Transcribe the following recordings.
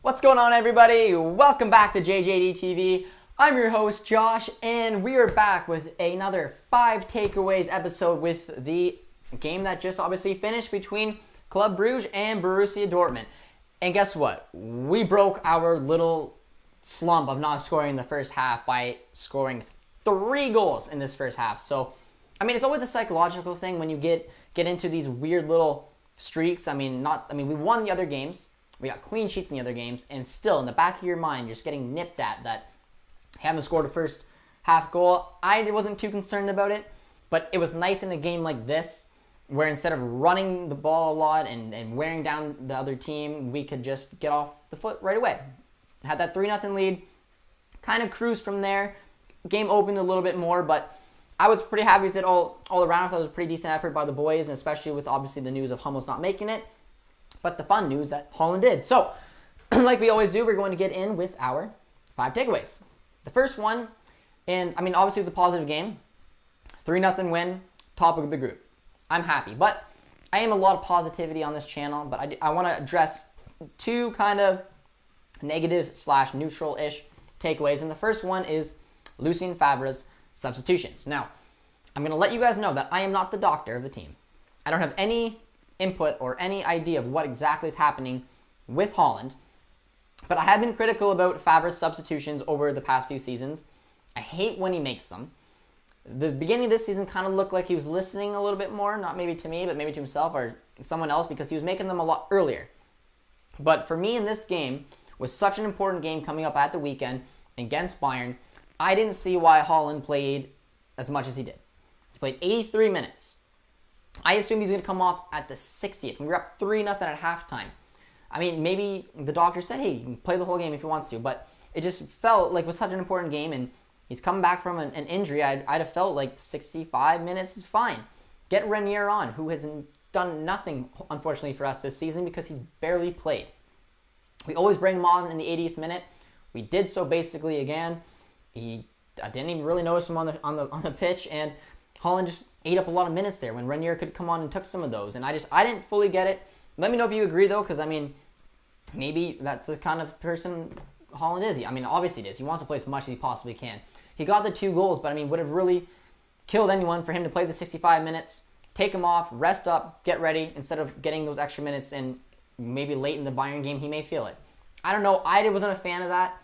What's going on, everybody? Welcome back to JJD TV. I'm your host, Josh, and we are back with another 5 takeaways episode with the game that just obviously finished between Club Brugge and Borussia Dortmund. And guess what? We broke our little slump of not scoring in the first half by scoring 3 goals in this first half. So, I mean, it's always a psychological thing when you get into these weird little streaks. We won the other games. We got clean sheets in the other games, and still in the back of your mind, you're just getting nipped at that you haven't scored a first half goal. I wasn't too concerned about it, but it was nice in a game like this, where instead of running the ball a lot and wearing down the other team, we could just get off the foot right away. Had that 3-0 lead, kind of cruised from there. Game opened a little bit more, but I was pretty happy with it all around. I thought it was a pretty decent effort by the boys, and especially with obviously the news of Hummels not making it. But the fun news that Haaland did. So, like we always do, we're going to get in with our 5 takeaways. The first one, and obviously it was a positive game. 3-0 win, top of the group. I'm happy. But I am a lot of positivity on this channel, but I want to address 2 kind of negative/neutral-ish takeaways. And the first one is Lucien Favre's substitutions. Now, I'm going to let you guys know that I am not the doctor of the team. I don't have any input or any idea of what exactly is happening with Haaland. But I have been critical about Favre's substitutions over the past few seasons. I hate when he makes them. The beginning of this season kind of looked like he was listening a little bit more, not maybe to me, but maybe to himself or someone else, because he was making them a lot earlier. But for me in this game, with such an important game coming up at the weekend against Bayern, I didn't see why Haaland played as much as he did. He played 83 minutes. I assumed he's going to come off at the 60th. We were up 3-0 at halftime. Maybe the doctor said, hey, you can play the whole game if he wants to, but it just felt like it was such an important game, and he's coming back from an injury. I'd have felt like 65 minutes is fine. Get Renier on, who has done nothing, unfortunately, for us this season because he barely played. We always bring him on in the 80th minute. We did so basically again. I didn't even really notice him on the pitch, and Haaland just ate up a lot of minutes there when Renier could come on and took some of those. And I didn't fully get it. Let me know if you agree, though, because, maybe that's the kind of person Haaland is. Obviously it is. He wants to play as much as he possibly can. He got the 2 goals, but, would have really killed anyone for him to play the 65 minutes, take him off, rest up, get ready, instead of getting those extra minutes, and maybe late in the Bayern game, he may feel it. I don't know. I wasn't a fan of that.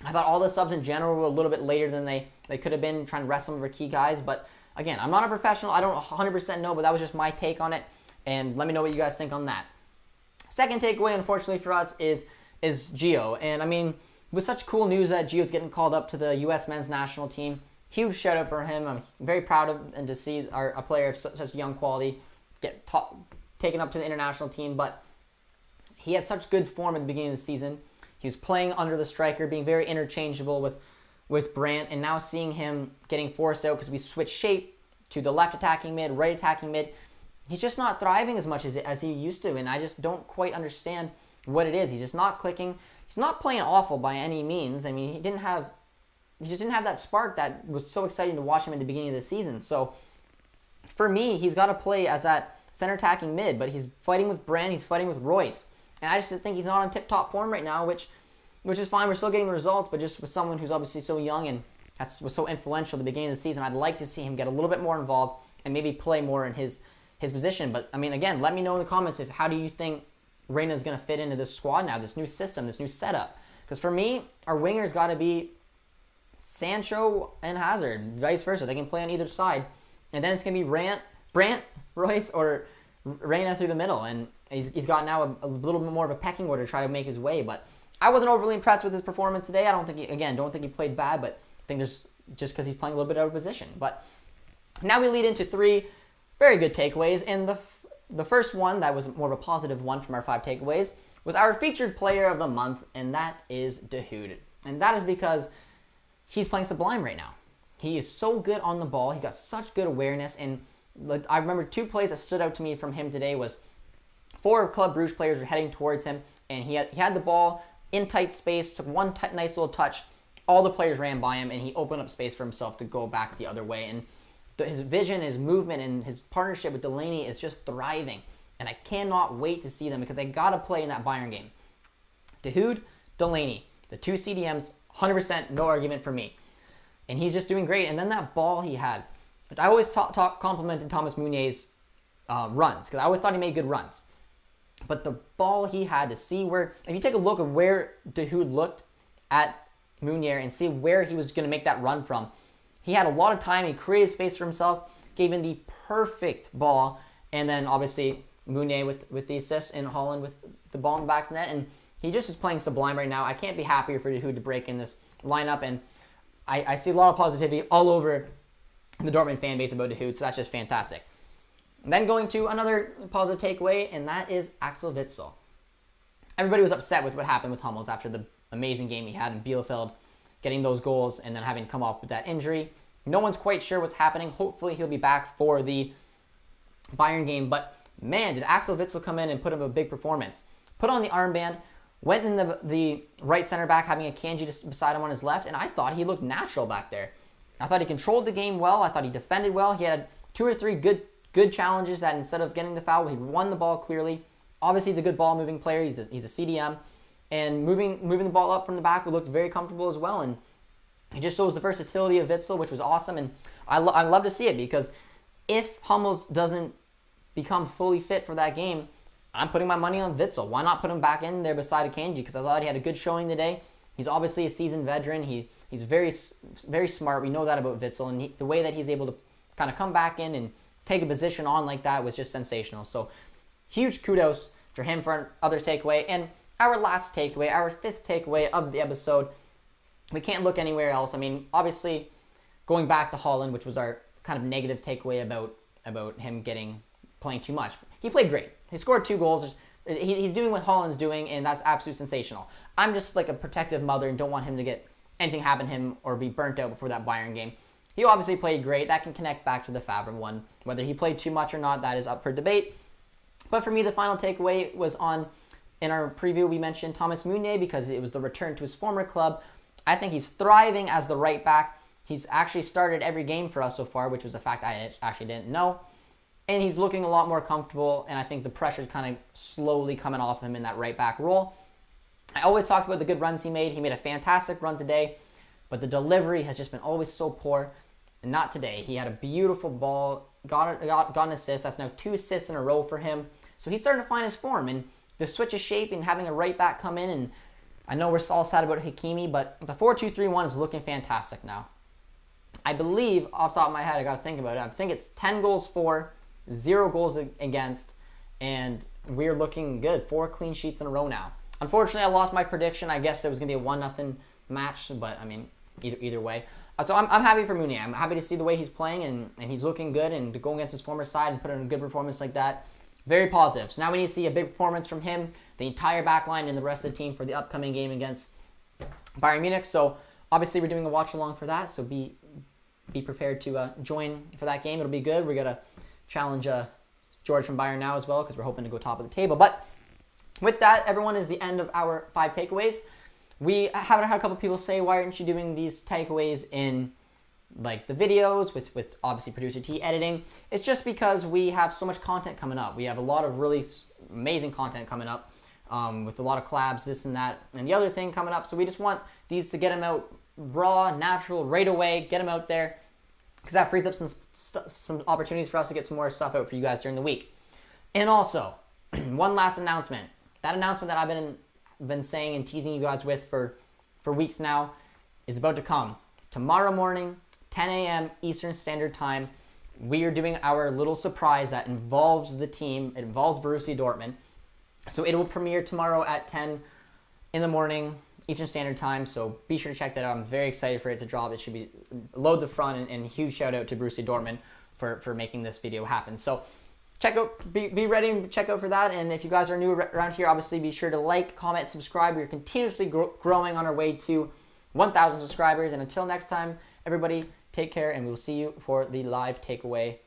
I thought all the subs in general were a little bit later than they could have been, trying to rest some of our key guys, but again, I'm not a professional. I don't 100% know, but that was just my take on it. And let me know what you guys think on that. Second takeaway, unfortunately for us, is Gio. And with such cool news that Gio's getting called up to the U.S. men's national team, huge shout out for him. I'm very proud of and to see a player of such young quality get taken up to the international team. But he had such good form at the beginning of the season. He was playing under the striker, being very interchangeable with Brandt, and now seeing him getting forced out because we switched shape to the left attacking mid, right attacking mid. He's just not thriving as much as he used to, and I just don't quite understand what it is. He's just not clicking. He's not playing awful by any means. He just didn't have that spark that was so exciting to watch him in the beginning of the season. So for me, he's got to play as that center attacking mid, but he's fighting with Brandt, he's fighting with Royce. And I just think he's not on tip-top form right now, which is fine. We're still getting the results, but just with someone who's obviously so young and was so influential at the beginning of the season, I'd like to see him get a little bit more involved and maybe play more in his position. But, again, let me know in the comments how do you think Reyna's going to fit into this squad now, this new system, this new setup. Because for me, our wingers got to be Sancho and Hazard, vice versa. They can play on either side. And then it's going to be Brandt, Royce, or Reyna through the middle. And he's got now a little bit more of a pecking order to try to make his way. But I wasn't overly impressed with his performance today. I don't think he played bad, but I think there's just because he's playing a little bit out of position. But now we lead into 3 very good takeaways, and the first one that was more of a positive one from our 5 takeaways was our featured player of the month, and that is Dahoud. And that is because he's playing sublime right now. He is so good on the ball. He got such good awareness, and I remember 2 plays that stood out to me from him today was 4 Club Brugge players were heading towards him, and he had the ball in tight space, took one nice little touch. All the players ran by him, and he opened up space for himself to go back the other way. And his vision, his movement, and his partnership with Delaney is just thriving. And I cannot wait to see them because they got to play in that Bayern game. Dahoud, Delaney, the two CDMs, 100% no argument for me. And he's just doing great. And then that ball he had. I always complimented Thomas Meunier's runs because I always thought he made good runs. But the ball he had to see where, if you take a look at where Dahoud looked at Meunier and see where he was going to make that run from, he had a lot of time. He created space for himself, gave him the perfect ball. And then obviously Meunier with the assist and Haaland with the ball in the back of the net. And he just is playing sublime right now. I can't be happier for Dahoud to break in this lineup. And I see a lot of positivity all over the Dortmund fan base about Dahoud, so that's just fantastic. And then going to another positive takeaway, and that is Axel Witsel. Everybody was upset with what happened with Hummels after the amazing game he had in Bielefeld, getting those goals and then having come up with that injury. No one's quite sure what's happening. Hopefully he'll be back for the Bayern game. But man, did Axel Witsel come in and put up a big performance. Put on the armband, went in the right center back, having a Kanji beside him on his left, and I thought he looked natural back there. I thought he controlled the game well. I thought he defended well. He had 2 or 3 good challenges that instead of getting the foul, he won the ball clearly. Obviously, he's a good ball-moving player. He's a CDM. And moving the ball up from the back, we looked very comfortable as well. And he just shows the versatility of Witsel, which was awesome. And I love to see it because if Hummels doesn't become fully fit for that game, I'm putting my money on Witsel. Why not put him back in there beside Kanji? Because I thought he had a good showing today. He's obviously a seasoned veteran. He's very, very smart. We know that about Witsel. And the way that he's able to kind of come back in and take a position on like that was just sensational. So huge kudos for him for another takeaway. And our last takeaway, our 5th takeaway of the episode, we can't look anywhere else. I mean, obviously, going back to Haaland, which was our kind of negative takeaway about him playing too much. He played great. He scored 2 goals. He's doing what Haaland's doing, and that's absolutely sensational. I'm just like a protective mother and don't want him to get anything happen to him or be burnt out before that Bayern game. He obviously played great. That can connect back to the Favre one. Whether he played too much or not, that is up for debate. But for me, the final takeaway was in our preview, we mentioned Thomas Meunier because it was the return to his former club. I think he's thriving as the right back. He's actually started every game for us so far, which was a fact I actually didn't know. And he's looking a lot more comfortable, and I think the pressure's kind of slowly coming off him in that right back role. I always talked about the good runs he made. He made a fantastic run today, but the delivery has just been always so poor. And not today. He had a beautiful ball, got an assist. That's now 2 assists in a row for him. So he's starting to find his form. And the switch of shape and having a right back come in, and I know we're all sad about Hakimi, but the 4-2-3-1 is looking fantastic now. I believe, off the top of my head, I got to think about it. I think it's 10 goals for, 0 goals against, and we're looking good. 4 clean sheets in a row now. Unfortunately, I lost my prediction. I guess it was going to be a 1-0 match, but I mean, either way. So I'm happy for Meunier. I'm happy to see the way he's playing, and he's looking good, and to go against his former side and put in a good performance like that, very positive. So now we need to see a big performance from him, the entire back line, and the rest of the team for the upcoming game against Bayern Munich. So obviously we're doing a watch-along for that, so be prepared to join for that game. It'll be good. We're going to challenge George from Bayern now as well because we're hoping to go top of the table. But with that, everyone, is the end of our 5 takeaways. We haven't had a couple people say, why aren't you doing these takeaways in like the videos with obviously producer T editing? It's just because we have so much content coming up. We have a lot of really amazing content coming up with a lot of collabs, this and that, and the other thing coming up. So we just want these to get them out raw, natural, right away, get them out there because that frees up some opportunities for us to get some more stuff out for you guys during the week. And also, one last announcement. That announcement that I've been saying and teasing you guys with for weeks now is about to come. Tomorrow morning, 10 a.m. Eastern Standard Time, we are doing our little surprise that involves the team. It involves Borussia Dortmund. So it will premiere tomorrow at 10 in the morning, Eastern Standard Time. So be sure to check that out. I'm very excited for it to drop. It should be loads of fun, and huge shout out to Borussia Dortmund for making this video happen. So check out, be ready and check out for that. And if you guys are new around here, obviously be sure to like, comment, subscribe. We're continuously growing on our way to 1,000 subscribers. And until next time, everybody, take care, and we'll see you for the live takeaway